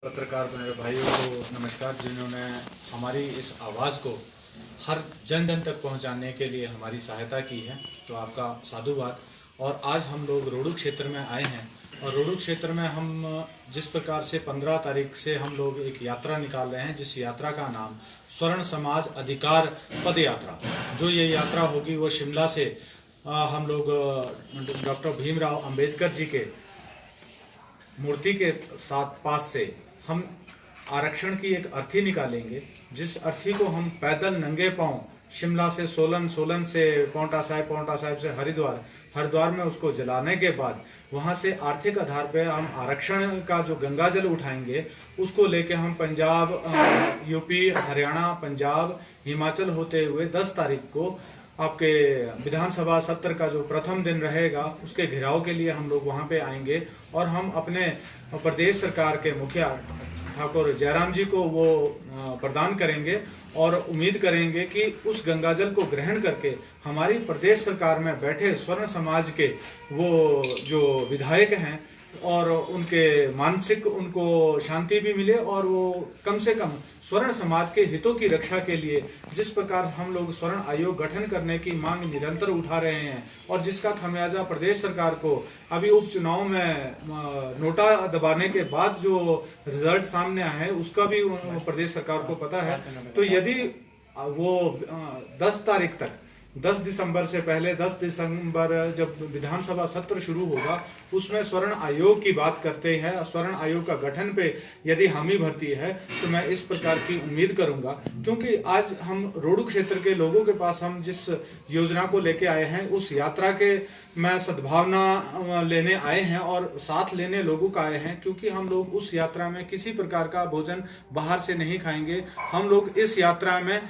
पत्रकार मेरे भाइयों को नमस्कार, जिन्होंने हमारी इस आवाज़ को हर जन जन तक पहुंचाने के लिए हमारी सहायता की है, तो आपका साधुवाद। और आज हम लोग रोडू क्षेत्र में आए हैं और रोडू क्षेत्र में हम जिस प्रकार से 15 तारीख से हम लोग एक यात्रा निकाल रहे हैं, जिस यात्रा का नाम स्वर्ण समाज अधिकार पद यात्रा, जो ये यात्रा होगी वो शिमला से हम लोग डॉक्टर भीमराव अंबेडकर जी के मूर्ति के साथ पास से हम आरक्षण की एक अर्थी निकालेंगे, जिस अर्थी को हम पैदल नंगे पांव शिमला से सोलन, सोलन से पांवटा साहिब से हरिद्वार, हरिद्वार में उसको जलाने के बाद वहां से आर्थिक आधार पे हम आरक्षण का जो गंगा जल उठाएंगे, उसको लेके हम पंजाब, यूपी, हरियाणा, पंजाब, हिमाचल होते हुए 10 तारीख को आपके विधानसभा सत्र का जो प्रथम दिन रहेगा, उसके घेराव के लिए हम लोग वहां पे आएंगे और हम अपने प्रदेश सरकार के मुखिया ठाकुर जयराम जी को वो प्रदान करेंगे और उम्मीद करेंगे कि उस गंगाजल को ग्रहण करके हमारी प्रदेश सरकार में बैठे स्वर्ण समाज के वो जो विधायक हैं और उनके मानसिक उनको शांति भी मिले और वो कम से कम स्वर्ण समाज के हितों की रक्षा के लिए जिस प्रकार हम लोग स्वर्ण आयोग गठन करने की मांग निरंतर उठा रहे हैं और जिसका खमियाजा प्रदेश सरकार को अभी उपचुनाव में नोटा दबाने के बाद जो रिजल्ट सामने आया है उसका भी प्रदेश सरकार को पता है। तो यदि वो 10 तारीख तक, 10 दिसंबर से पहले 10 दिसंबर जब विधानसभा सत्र शुरू होगा, उसमें स्वर्ण आयोग की बात करते हैं, स्वर्ण आयोग का गठन पे यदि हामी भरती है तो मैं इस प्रकार की उम्मीद करूंगा, क्योंकि आज हम रोडू क्षेत्र के लोगों के पास हम जिस योजना को लेके आए हैं उस यात्रा के मैं सद्भावना लेने आए हैं और साथ लेने लोगों का आए हैं, क्योंकि हम लोग उस यात्रा में किसी प्रकार का भोजन बाहर से नहीं खाएंगे। हम लोग इस यात्रा में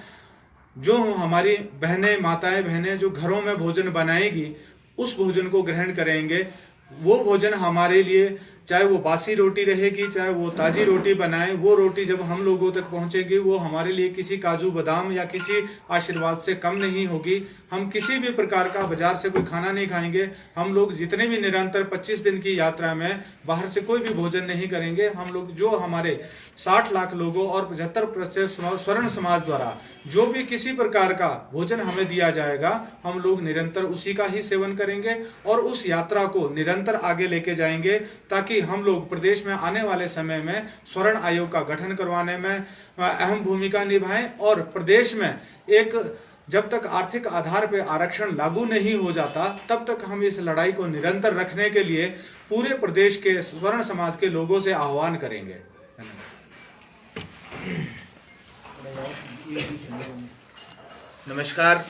जो हमारी बहनें, माताएं बहनें जो घरों में भोजन बनाएगी उस भोजन को ग्रहण करेंगे। वो भोजन हमारे लिए, चाहे वो बासी रोटी रहेगी चाहे वो ताजी रोटी बनाए, वो रोटी जब हम लोगों तक पहुंचेगी वो हमारे लिए किसी काजू बादाम या किसी आशीर्वाद से कम नहीं होगी। हम किसी भी प्रकार का बाजार से कोई खाना नहीं खाएंगे। हम लोग जितने भी निरंतर 25 दिन की यात्रा में बाहर से कोई भी भोजन नहीं करेंगे। हम लोग जो हमारे 60 लाख लोगों और 75% स्वर्ण समाज द्वारा जो भी किसी प्रकार का भोजन हमें दिया जाएगा, हम लोग निरंतर उसी का ही सेवन करेंगे और उस यात्रा को निरंतर आगे लेके जाएंगे, ताकि हम लोग प्रदेश में आने वाले समय में स्वर्ण आयोग का गठन करवाने में अहम भूमिका निभाएं और प्रदेश में एक, जब तक आर्थिक आधार पर आरक्षण लागू नहीं हो जाता तब तक हम इस लड़ाई को निरंतर रखने के लिए पूरे प्रदेश के स्वर्ण समाज के लोगों से आह्वान करेंगे। नमस्कार,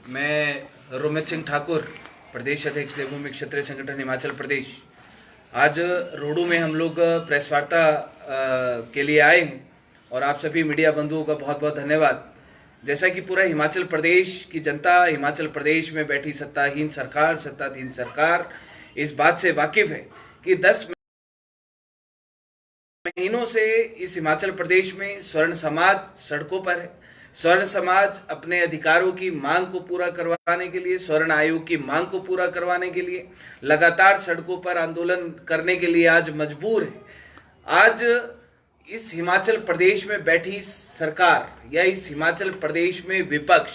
मैं रोमित सिंह ठाकुर, प्रदेश अध्यक्ष देवभूमि क्षेत्रीय संगठन हिमाचल प्रदेश। आज रोडू में हम लोग प्रेस वार्ता के लिए आए हैं और आप सभी मीडिया बंधुओं का बहुत बहुत धन्यवाद। जैसा कि पूरा हिमाचल प्रदेश की जनता, हिमाचल प्रदेश में बैठी सत्ताहीन सरकार इस बात से वाकिफ है कि 10 महीनों से इस हिमाचल प्रदेश में स्वर्ण समाज सड़कों पर है। स्वर्ण समाज अपने अधिकारों की मांग को पूरा करवाने के लिए, स्वर्ण आयोग की मांग को पूरा करवाने के लिए लगातार सड़कों पर आंदोलन करने के लिए आज मजबूर है। आज इस हिमाचल प्रदेश में बैठी सरकार या इस हिमाचल प्रदेश में विपक्ष,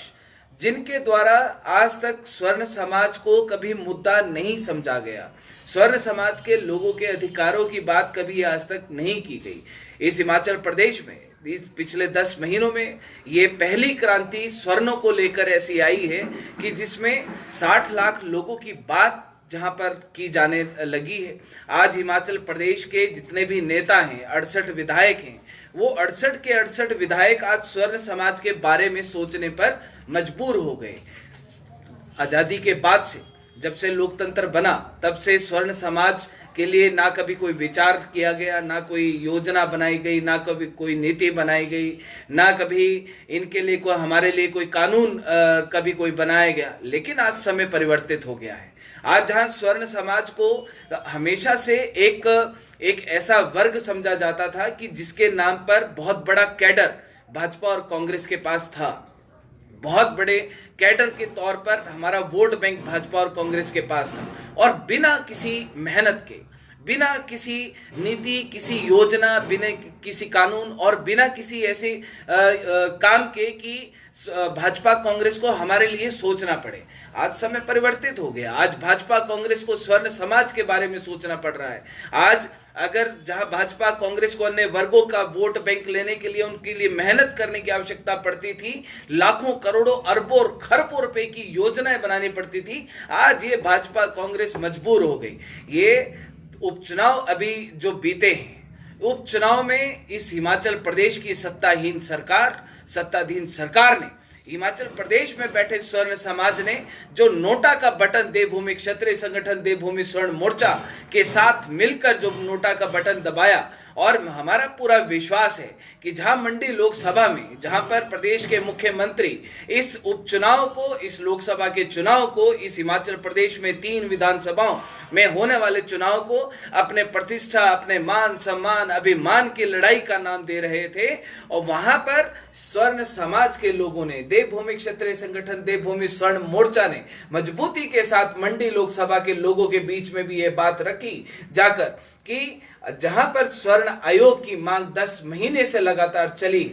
जिनके द्वारा आज तक स्वर्ण समाज को कभी मुद्दा नहीं समझा गया, स्वर्ण समाज के लोगों के अधिकारों की बात कभी आज तक नहीं की गई, इस हिमाचल प्रदेश में इस पिछले 10 महीनों में ये पहली क्रांति स्वर्णों को लेकर ऐसी आई है कि जिसमें 60 लाख लोगों की बात जहां पर की जाने लगी है। आज हिमाचल प्रदेश के जितने भी नेता हैं, 68 विधायक हैं, वो 68 के 68 विधायक आज स्वर्ण समाज के बारे में सोचने पर मजबूर हो गए। आजादी के बाद से, जब से लोकतंत्र बना, तब से स्वर्ण समाज के लिए ना कभी कोई विचार किया गया, ना कोई योजना बनाई गई, ना कभी कोई नीति बनाई गई, ना कभी इनके लिए कोई, हमारे लिए कोई कानून कभी कोई बनाया गया। लेकिन आज समय परिवर्तित हो गया है। आज जहां स्वर्ण समाज को हमेशा से एक ऐसा वर्ग समझा जाता था कि जिसके नाम पर बहुत बड़ा कैडर भाजपा और कांग्रेस के पास था, बहुत बड़े कैडर के तौर पर हमारा वोट बैंक भाजपा और कांग्रेस के पास था, और बिना किसी मेहनत के, बिना किसी नीति, किसी योजना, बिना किसी कानून और बिना किसी ऐसे काम के कि भाजपा कांग्रेस को हमारे लिए सोचना पड़े। आज समय परिवर्तित हो गया। आज भाजपा कांग्रेस को स्वर्ण समाज के बारे में सोचना पड़ रहा है। आज अगर जहां भाजपा कांग्रेस को अन्य वर्गों का वोट बैंक लेने के लिए उनके लिए मेहनत करने की आवश्यकता पड़ती थी, लाखों करोड़ों अरबों और खरबों रुपए की योजनाएं बनानी पड़ती थी, आज ये भाजपा कांग्रेस मजबूर हो गई। ये उपचुनाव अभी जो बीते हैं, उपचुनाव में इस हिमाचल प्रदेश की सत्ताधीन सरकार ने, हिमाचल प्रदेश में बैठे स्वर्ण समाज ने जो नोटा का बटन देवभूमि क्षत्रिय संगठन देवभूमि स्वर्ण मोर्चा के साथ मिलकर जो नोटा का बटन दबाया, और हमारा पूरा विश्वास है कि जहां मंडी लोकसभा में, जहां पर प्रदेश के मुख्यमंत्री इस उपचुनाव को, इस लोकसभा के चुनाव को, इस हिमाचल प्रदेश में 3 विधानसभाओं में होने वाले चुनाव को अपने प्रतिष्ठा, अपने मान सम्मान, अभिमान की लड़ाई का नाम दे रहे थे, और वहां पर स्वर्ण समाज के लोगों ने, देवभूमि क्षत्रिय संगठन देवभूमि स्वर्ण मोर्चा ने मजबूती के साथ मंडी लोकसभा के लोगों के बीच में भी यह बात रखी जाकर कि जहां पर स्वर्ण आयोग की मांग 10 महीने से लगातार चली,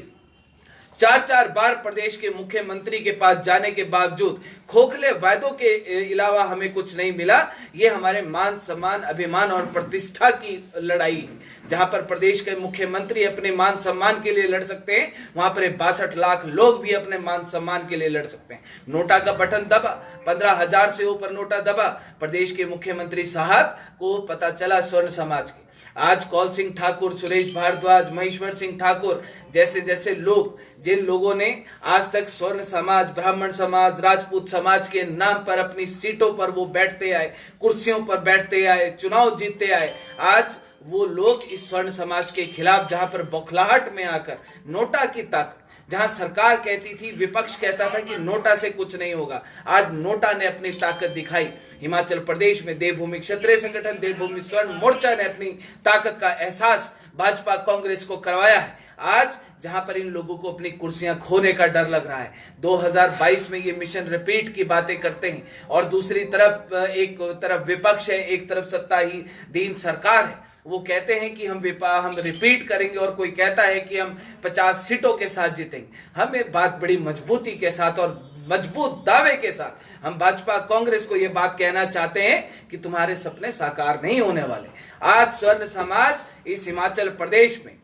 4 बार प्रदेश के मुख्यमंत्री के पास जाने के बावजूद खोखले वायदों के अलावा हमें कुछ नहीं मिला। ये हमारे मान सम्मान, अभिमान और प्रतिष्ठा की लड़ाई, जहां पर प्रदेश के मुख्यमंत्री अपने मान सम्मान के लिए लड़ सकते हैं, वहां पर 62 लाख लोग भी अपने मान सम्मान के लिए लड़ सकते हैं। नोटा का बटन दबा, 15,000 से ऊपर नोटा दबा, प्रदेश के मुख्यमंत्री साहब को पता चला स्वर्ण समाज के। आज कौल सिंह ठाकुर, सुरेश भारद्वाज, महेश्वर सिंह ठाकुर जैसे लोग, जिन लोगों ने आज तक स्वर्ण समाज, ब्राह्मण समाज, राजपूत समाज के नाम पर अपनी सीटों पर वो बैठते आए, कुर्सियों पर बैठते आए, चुनाव जीतते आए, आज वो लोग इस स्वर्ण समाज के खिलाफ, जहां पर बौखलाहट में आकर नोटा की ताकत, जहां सरकार कहती थी, विपक्ष कहता था कि नोटा से कुछ नहीं होगा, आज नोटा ने अपनी ताकत दिखाई। हिमाचल प्रदेश में देवभूमि क्षत्रिय संगठन देवभूमि स्वर्ण मोर्चा ने अपनी ताकत का एहसास भाजपा कांग्रेस को करवाया है। आज जहां पर इन लोगों को अपनी कुर्सियां खोने का डर लग रहा है, 2022 में ये मिशन रिपीट की बातें करते हैं, और दूसरी तरफ एक तरफ विपक्ष है, एक तरफ सत्ताधीन सरकार है, वो कहते हैं कि हम रिपीट करेंगे, और कोई कहता है कि हम 50 सीटों के साथ जीतेंगे। हम एक बात बड़ी मजबूती के साथ और मजबूत दावे के साथ हम भाजपा कांग्रेस को यह बात कहना चाहते हैं कि तुम्हारे सपने साकार नहीं होने वाले। आज स्वर्ण समाज इस हिमाचल प्रदेश में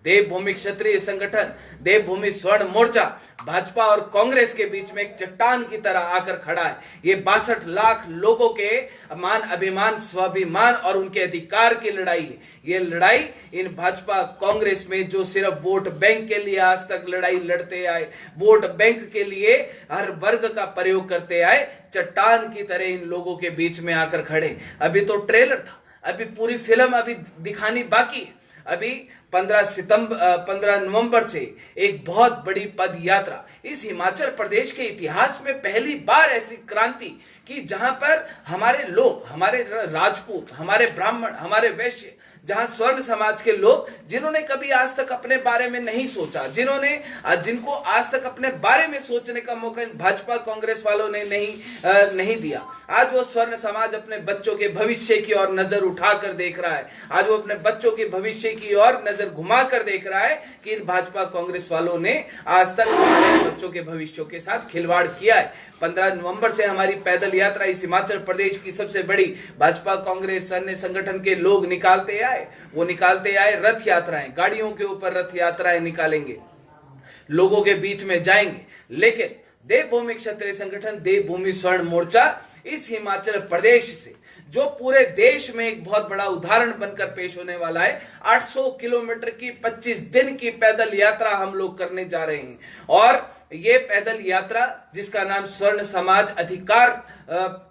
देवभूमि क्षत्रिय संगठन देवभूमि स्वर्ण मोर्चा भाजपा और कांग्रेस के बीच में एक चट्टान की तरह आकर खड़ा है। ये 62 लाख लोगों के मान, अभिमान, स्वाभिमान और उनके अधिकार की लड़ाई है। ये लड़ाई इन भाजपा कांग्रेस में जो सिर्फ वोट बैंक के लिए आज तक लड़ाई लड़ते आए, वोट बैंक के लिए हर वर्ग का प्रयोग करते आए, चट्टान की तरह इन लोगों के बीच में आकर खड़े। अभी तो ट्रेलर था, अभी पूरी फिल्म अभी दिखानी बाकी है। अभी 15 नवंबर से एक बहुत बड़ी पद यात्रा, इस हिमाचल प्रदेश के इतिहास में पहली बार ऐसी क्रांति कि जहां पर हमारे लोग, हमारे राजपूत, हमारे ब्राह्मण, हमारे वैश्य, जहां स्वर्ण समाज के लोग जिन्होंने कभी आज तक अपने बारे में नहीं सोचा, जिनको आज तक अपने बारे में सोचने का मौका भाजपा कांग्रेस वालों ने नहीं दिया, आज वो स्वर्ण समाज अपने बच्चों के भविष्य की ओर नजर उठाकर देख रहा है। आज वो अपने बच्चों के भविष्य की ओर नजर घुमाकर देख रहा है कि इन भाजपा कांग्रेस वालों ने आज तक हमारे बच्चों के भविष्यों के साथ खिलवाड़ किया है। 15 नवंबर से हमारी पैदल यात्रा, इस हिमाचल प्रदेश की सबसे बड़ी भाजपा कांग्रेस अन्य संगठन के लोग निकालते आए रथ यात्राएं, गाड़ियों के ऊपर रथ यात्राएं निकालेंगे, लोगों के बीच में जाएंगे। लेकिन देवभूमि क्षत्रिय संगठन देवभूमि स्वर्ण मोर्चा इस हिमाचल प्रदेश से, जो पूरे देश में एक बहुत बड़ा उदाहरण बनकर पेश होने वाला है, 800 किलोमीटर की 25 दिन की पैदल यात्रा हम लोग करने जा रहे हैं। और ये पैदल यात्रा, जिसका नाम स्वर्ण समाज अधिकार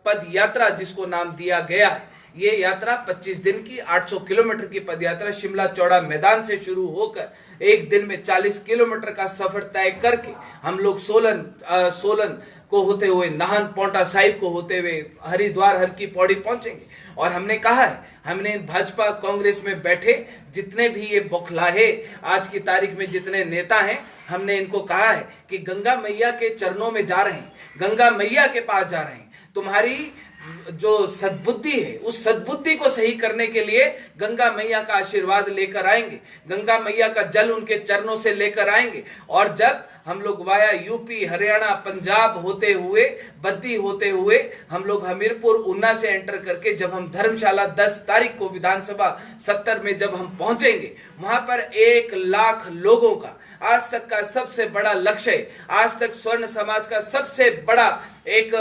पद यात्रा जिसको नाम दिया गया है, ये यात्रा 25 दिन की 800 किलोमीटर की पदयात्रा शिमला चौड़ा मैदान से शुरू होकर एक दिन में 40 किलोमीटर का सफर तय करके हम लोग सोलन को होते हुए, नाहन पौंटा साहिब को होते हुए हरिद्वार हर की पौड़ी पहुंचेंगे। और हमने कहा है, हमने भाजपा कांग्रेस में बैठे जितने भी ये बौखलाहे आज की तारीख में जितने नेता हैं, हमने इनको कहा है कि गंगा मैया के चरणों में जा रहे हैं, गंगा मैया के पास जा रहे हैं। तुम्हारी जो सद्बुद्धि है, उस सद्बुद्धि को सही करने के लिए गंगा मैया का आशीर्वाद लेकर आएंगे, गंगा मैया का जल उनके चरणों से लेकर आएंगे। और जब हम लोग वाया यूपी, हरियाणा, पंजाब होते हुए, बद्दी होते हुए हम लोग हमीरपुर, ऊना से एंटर करके जब हम धर्मशाला 10 तारीख को विधानसभा 70 में जब हम पहुंचेंगे, वहां पर 1 लाख लोगों का आज तक का सबसे बड़ा लक्ष्य, आज तक स्वर्ण समाज का सबसे बड़ा एक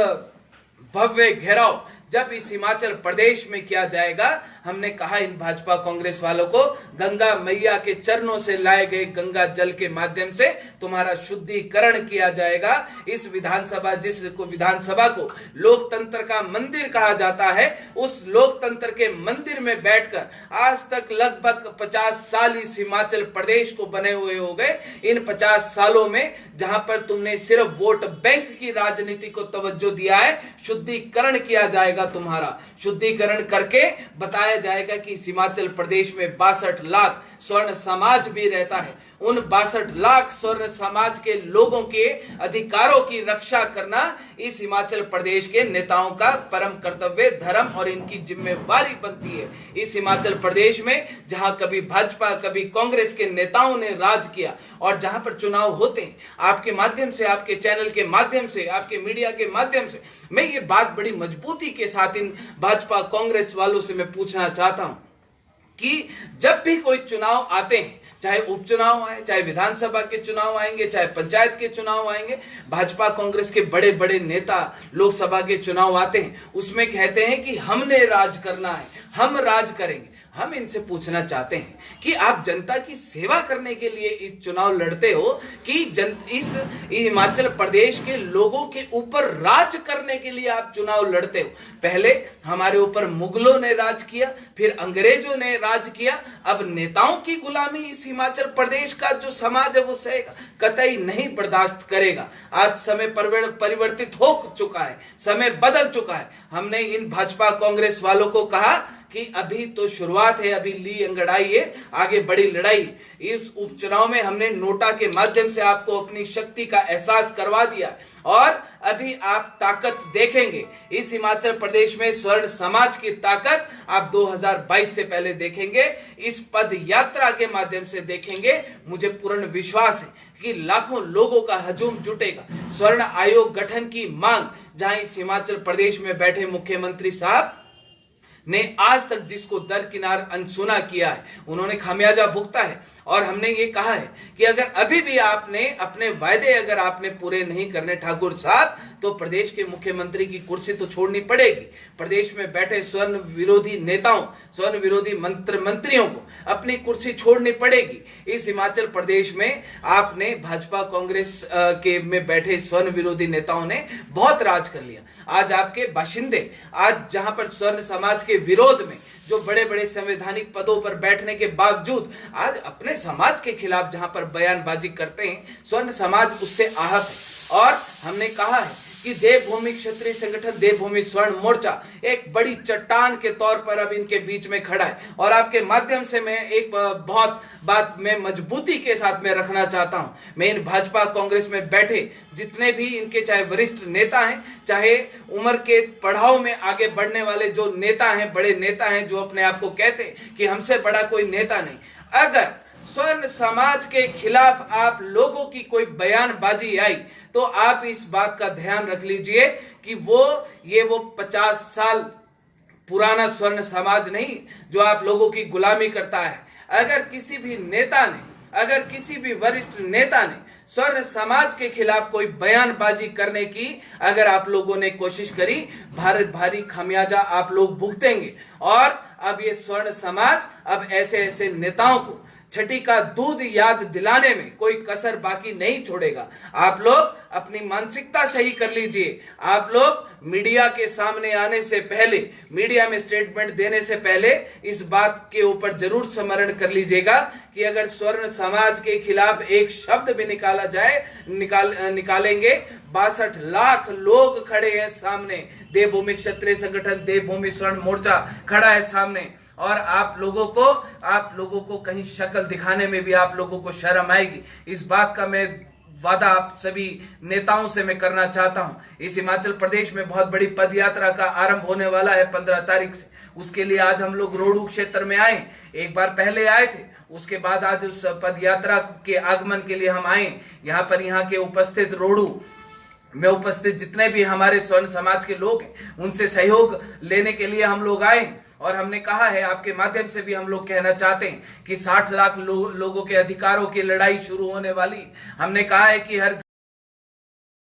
भव्य घेराव जब इस हिमाचल प्रदेश में किया जाएगा, हमने कहा इन भाजपा कांग्रेस वालों को, गंगा मैया के चरणों से लाए गए गंगा जल के माध्यम से तुम्हारा शुद्धिकरण किया जाएगा। इस विधानसभा, जिस विधानसभा को लोकतंत्र का मंदिर कहा जाता है, उस लोकतंत्र के मंदिर में बैठकर आज तक लगभग 50 साल इस हिमाचल प्रदेश को बने हुए हो गए। इन 50 सालों में जहां पर तुमने सिर्फ वोट बैंक की राजनीति को तवज्जो दिया है, शुद्धिकरण किया जाएगा। तुम्हारा शुद्धिकरण करके बताया जाएगा कि हिमाचल प्रदेश में 62 लाख स्वर्ण समाज भी रहता है। उन 62 लाख स्वर्ण समाज के लोगों के अधिकारों की रक्षा करना इस हिमाचल प्रदेश के नेताओं का परम कर्तव्य, धर्म और इनकी जिम्मेवारी बनती है। इस हिमाचल प्रदेश में जहां कभी भाजपा, कभी कांग्रेस के नेताओं ने राज किया, और जहां पर चुनाव होते हैं, आपके माध्यम से, आपके चैनल के माध्यम से, आपके मीडिया के माध्यम से मैं ये बात बड़ी मजबूती के साथ इन भाजपा कांग्रेस वालों से मैं पूछना चाहता हूं कि जब भी कोई चुनाव आते हैं, चाहे उपचुनाव आए, चाहे विधानसभा के चुनाव आएंगे, चाहे पंचायत के चुनाव आएंगे, भाजपा कांग्रेस के बड़े बड़े नेता लोकसभा के चुनाव आते हैं, उसमें कहते हैं कि हमने राज करना है, हम राज करेंगे। हम इनसे पूछना चाहते हैं कि आप जनता की सेवा करने के लिए इस चुनाव लड़ते हो कि इस हिमाचल प्रदेश के लोगों के ऊपर राज करने के लिए आप चुनाव लड़ते हो? पहले हमारे ऊपर मुगलों ने राज किया, फिर अंग्रेजों ने राज किया, अब नेताओं की गुलामी इस हिमाचल प्रदेश का जो समाज है वो सहेगा, कतई नहीं बर्दाश्त करेगा। आज समय परिवर्तित हो चुका है, समय बदल चुका है। हमने इन भाजपा कांग्रेस वालों को कहा कि अभी तो शुरुआत है, अभी ली अंगड़ाई है, आगे बड़ी लड़ाई। इस उपचुनाव में हमने नोटा के माध्यम से आपको अपनी शक्ति का एहसास करवा दिया, और अभी आप ताकत देखेंगे इस हिमाचल प्रदेश में, स्वर्ण समाज की ताकत आप 2022 से पहले देखेंगे, इस पद यात्रा के माध्यम से देखेंगे। मुझे पूर्ण विश्वास है कि लाखों लोगों का हजूम जुटेगा। स्वर्ण आयोग गठन की मांग, जहां इस हिमाचल प्रदेश में बैठे मुख्यमंत्री साहब ने आज तक जिसको दरकिनार अनसुना किया है, उन्होंने खामियाजा भुगता है। और हमने ये कहा है कि अगर अभी भी आपने अपने वायदे अगर आपने पूरे नहीं करने ठाकुर साहब, तो प्रदेश के मुख्यमंत्री की कुर्सी तो छोड़नी पड़ेगी। प्रदेश में बैठे स्वर्ण विरोधी नेताओं, स्वर्ण विरोधी मंत्रियों को अपनी कुर्सी छोड़नी पड़ेगी। इस हिमाचल प्रदेश में आपने भाजपा कांग्रेस के में बैठे स्वर्ण विरोधी नेताओं ने बहुत राज कर लिया। आज आपके बाशिंदे, आज जहां पर स्वर्ण समाज के विरोध में जो बड़े बड़े संवैधानिक पदों पर बैठने के बावजूद आज अपने समाज के खिलाफ जहां पर बयानबाजी करते हैं, स्वर्ण समाज उससे आहत है। और हमने कहा है कि देवभूमि क्षत्रिय संगठन, देवभूमि स्वर्ण मोर्चा एक बड़ी चट्टान के तौर पर अब इनके बीच में खड़ा है। और आपके माध्यम से मैं एक बहुत बात मैं मजबूती के साथ में रखना चाहता हूं। मैं इन भाजपा कांग्रेस में बैठे जितने भी इनके चाहे वरिष्ठ नेता हैं, चाहे उम्र के पड़ाव में आगे बढ़ने वाले जो नेता हैं, बड़े नेता हैं, जो अपने आप को कहते हैं कि हमसे बड़ा कोई नेता नहीं, अगर स्वर्ण समाज के खिलाफ आप लोगों की कोई बयानबाजी आई, तो आप इस बात का ध्यान रख लीजिए कि वो 50 साल पुराना स्वर्ण समाज नहीं जो आप लोगों की गुलामी करता है। अगर किसी भी नेता ने, अगर किसी भी वरिष्ठ नेता ने स्वर्ण समाज के खिलाफ कोई बयानबाजी करने की अगर आप लोगों ने कोशिश करी, भारी खामियाजा आप लोग भुगतेंगे। और अब ये स्वर्ण समाज अब ऐसे ऐसे नेताओं को छठी का दूध याद दिलाने में कोई कसर बाकी नहीं छोड़ेगा। आप लोग अपनी मानसिकता सही कर लीजिए। आप लोग मीडिया के सामने आने से पहले, मीडिया में स्टेटमेंट देने से पहले इस बात के ऊपर जरूर स्मरण कर लीजिएगा कि अगर स्वर्ण समाज के खिलाफ एक शब्द भी निकाला जाए, निकालेंगे 62 लाख लोग खड़े हैं सामने। देवभूमि क्षत्रिय संगठन, देवभूमि स्वर्ण मोर्चा खड़ा है सामने। और आप लोगों को कहीं शक्ल दिखाने में भी आप लोगों को शर्म आएगी। इस बात का मैं वादा आप सभी नेताओं से मैं करना चाहता हूं। इस हिमाचल प्रदेश में बहुत बड़ी पद यात्रा का आरंभ होने वाला है 15 तारीख से। उसके लिए आज हम लोग रोहडू क्षेत्र में आए, एक बार पहले आए थे, उसके बाद आज उस पद यात्रा के आगमन के लिए हम आए। यहाँ पर यहाँ के उपस्थित रोहडू में उपस्थित जितने भी हमारे स्वर्ण समाज के लोग हैं, उनसे सहयोग लेने के लिए हम लोग आए। और हमने कहा है, आपके माध्यम से भी हम लोग कहना चाहते हैं कि 60 लाख लोगों के अधिकारों की लड़ाई शुरू होने वाली। हमने कहा है कि हर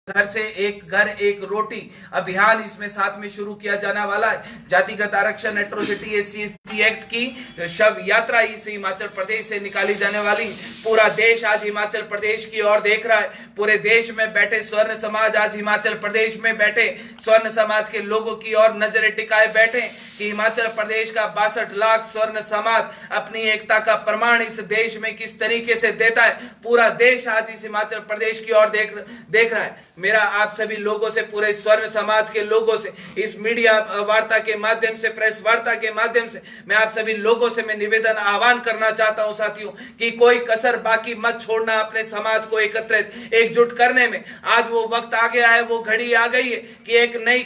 घर से एक घर एक रोटी अभियान इसमें साथ में शुरू किया जाने वाला है। जातिगत आरक्षण, एट्रोसिटी, SC/ST एक्ट की शव यात्रा इस हिमाचल प्रदेश से निकाली जाने वाली। पूरा देश आज हिमाचल प्रदेश की ओर देख रहा है। पूरे देश में बैठे स्वर्ण समाज आज हिमाचल प्रदेश में बैठे स्वर्ण समाज के लोगों की ओर नजरें टिकाए बैठे कि हिमाचल प्रदेश का 62 लाख स्वर्ण समाज अपनी एकता का प्रमाण इस देश में किस तरीके से देता है। पूरा देश आज इस हिमाचल प्रदेश की ओर देख रहा है। मेरा आप सभी लोगों से, पूरे स्वर्ण समाज के लोगों से, इस मीडिया वार्ता के माध्यम से, प्रेस वार्ता के माध्यम से मैं आप सभी लोगों से मैं निवेदन आह्वान करना चाहता हूं साथियों कि कोई कसर बाकी मत छोड़ना अपने समाज को एकत्रित एकजुट करने में। आज वो वक्त आ गया है, वो घड़ी आ गई है कि एक नई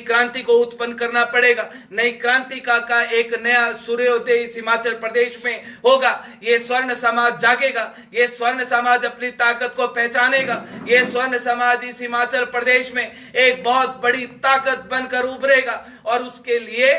क्रांति को उत्पन्न करना पड़ेगा। नई क्रांति का एक नया सूर्योदय इस हिमाचल प्रदेश में होगा। ये स्वर्ण समाज जागेगा, ये स्वर्ण समाज अपनी ताकत को पहचानेगा। ये स्वर्ण समाज इस हिमाचल प्रदेश में एक बहुत बड़ी ताकत बनकर उभरेगा और उसके लिए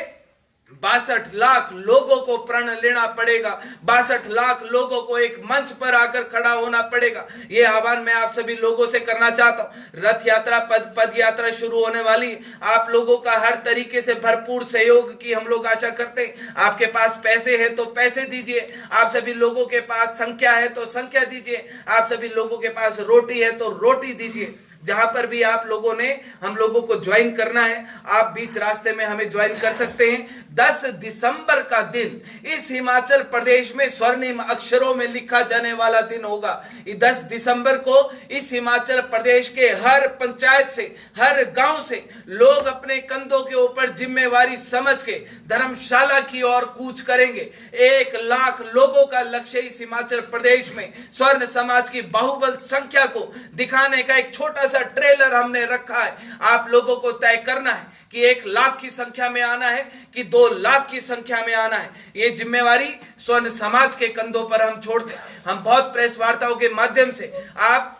62 लाख लोगों को प्रण लेना पड़ेगा। 62 लाख लोगों को एक मंच पर आकर खड़ा होना पड़ेगा। ये आह्वान मैं आप सभी लोगों से करना चाहता हूं। रथ यात्रा, पद यात्रा शुरू होने वाली। आप लोगों का हर तरीके से भरपूर सहयोग की हम लोग आशा करते हैं। आपके पास पैसे है तो पैसे दीजिए, आप सभी लोगों के पास संख्या है तो संख्या दीजिए, आप सभी लोगों के पास रोटी है तो रोटी दीजिए। जहां पर भी आप लोगों ने हम लोगों को ज्वाइन करना है, आप बीच रास्ते में हमें ज्वाइन कर सकते हैं। 10 दिसंबर का दिन इस हिमाचल प्रदेश में स्वर्णिम अक्षरों में लिखा जाने वाला दिन होगा। 10 दिसंबर को इस हिमाचल प्रदेश के हर पंचायत से, हर गांव से लोग अपने कंधों के ऊपर जिम्मेवारी समझ के धर्मशाला की ओर कूच करेंगे। 1 लाख लोगों का लक्ष्य इस हिमाचल प्रदेश में स्वर्ण समाज की बाहुबल संख्या को दिखाने का एक छोटा सा ट्रेलर हमने रखा है। आप लोगों को तय करना है कि 1 लाख की संख्या में आना है कि 2 लाख की संख्या में आना है। ये जिम्मेवारी स्वर्ण समाज के कंधों पर हम छोड़ते हैं। हम बहुत प्रेस वार्ताओं के माध्यम से आप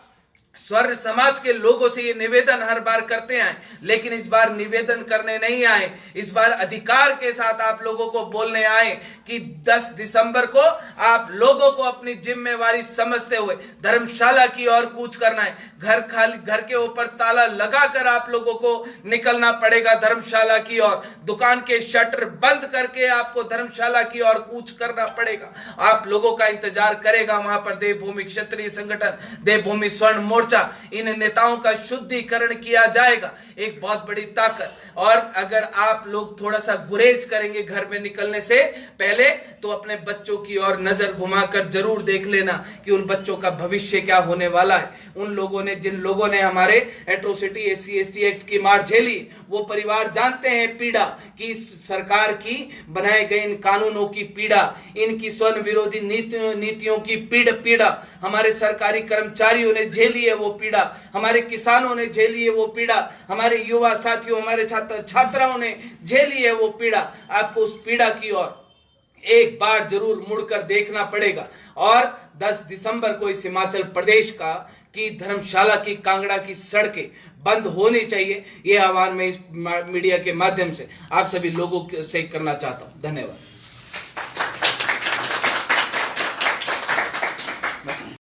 स्वर्ण समाज के लोगों से ये निवेदन हर बार करते हैं, लेकिन इस बार निवेदन करने नहीं आए, इस बार अधिकार के साथ आप लोगों को बोलने आए कि 10 दिसंबर को आप लोगों को अपनी जिम्मेवारी समझते हुए धर्मशाला की ओर कूच करना है। घर के ऊपर ताला लगाकर आप लोगों को निकलना पड़ेगा धर्मशाला की ओर। दुकान के शटर बंद करके आपको धर्मशाला की ओर कूच करना पड़ेगा। आप लोगों का इंतजार करेगा वहां पर देवभूमि क्षत्रिय संगठन, देवभूमि स्वर्ण मोर्चा। इन नेताओं का शुद्धिकरण किया जाएगा, एक बहुत बड़ी ताकत। और अगर आप लोग थोड़ा सा गुरेज करेंगे घर में निकलने से पहले, तो अपने बच्चों की ओर नजर घुमाकर जरूर देख लेना कि उन बच्चों का भविष्य क्या होने वाला है। उन लोगों ने, जिन लोगों ने हमारे एट्रोसिटी, SC/ST एक्ट की मार झेली, वो परिवार जानते हैं पीड़ा कि इस सरकार की बनाए गए इन कानूनों की पीड़ा, इनकी स्वर्ण विरोधी नीतियों की पीड़ा हमारे सरकारी कर्मचारियों ने झेली है। वो पीड़ा हमारे किसानों ने झेली है। वो पीड़ा हमारे युवा साथियों, हमारे छात्राओं ने झेली है। वो पीड़ा, आपको उस पीड़ा की ओर एक बार जरूर मुड़कर देखना पड़ेगा। और 10 दिसंबर को इस हिमाचल प्रदेश की धर्मशाला की, कांगड़ा की सड़कें बंद होनी चाहिए। यह आह्वान मैं इस मीडिया के माध्यम से आप सभी लोगों से करना चाहता हूं। धन्यवाद।